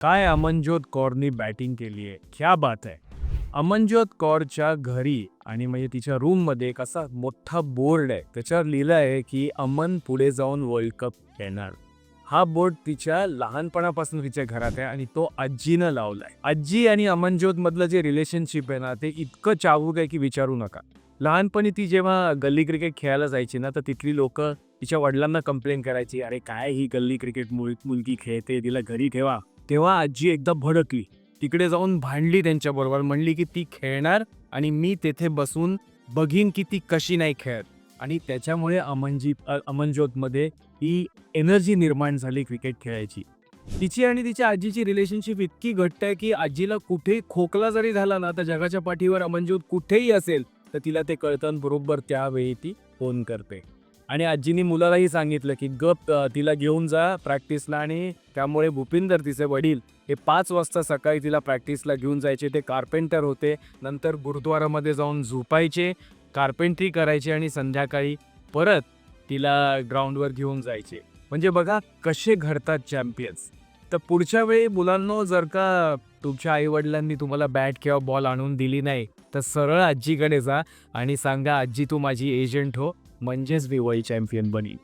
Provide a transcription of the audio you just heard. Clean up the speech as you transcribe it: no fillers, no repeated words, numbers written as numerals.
काय अमनजोत कौरनी बॅटिंग केली आहे, क्या बात आहे. अमनजोत कौरच्या घरी आणि म्हणजे तिच्या रूममध्ये एक असा मोठा बोर्ड आहे, त्याच्यावर लिहिलं आहे की अमन पुढे जाऊन वर्ल्ड कप खेळणार. हा बोर्ड तिच्या लहानपणापासून तिच्या घरात आहे आणि तो आजीनं लावलाय. आजी आणि अमनजोत मधलं जे रिलेशनशिप आहे ना, ते इतकं चावूक आहे की विचारू नका. लहानपणी ती जेव्हा गल्ली क्रिकेट खेळायला जायची ना, तर तिथली लोक तिच्या वडिलांना कंप्लेंट करायची, अरे काय ही गल्ली क्रिकेट मुलगी खेळते, तिला घरी ठेवा. तेव्हा आजी एकदा भडकली, तिकडे जाऊन भांडली त्यांच्याबरोबर, म्हणली की ती खेळणार आणि मी तेथे बसून बघीन की ती कशी नाही खेळत. आणि त्याच्यामुळे अमनजोतमध्ये ही एनर्जी निर्माण झाली क्रिकेट खेळायची. तिची आणि तिच्या आजीची रिलेशनशिप इतकी घट्ट आहे की आजीला कुठे खोकला जरी झाला ना, तर जगाच्या पाठीवर अमनजोत कुठेही असेल तर तिला ते कळतं आणि बरोबर त्यावेळी ती फोन करते. आणि आजीनी मुलालाही सांगितलं की गप तिला घेऊन जा प्रॅक्टिसला. आणि त्यामुळे भूपिंदर तिचे वडील हे 5 वाजता सकाळी तिला प्रॅक्टिसला घेऊन जायचे. ते कार्पेंटर होते. नंतर गुरुद्वारामध्ये जाऊन झोपायचे, कार्पेंट्री करायचे आणि संध्याकाळी परत तिला ग्राउंडवर घेऊन जायचे. म्हणजे बघा कसे घडतात चॅम्पियन्स. तर पुढच्या वेळी मुलांनो, जर का तुमच्या आईवडिलांनी तुम्हाला बॅट किंवा बॉल आणून दिली नाही, तर सरळ आजीकडे जा आणि सांगा, आजी तू माझी एजंट हो, म्हणजेच मी वर्ल्ड चॅम्पियन बनीन.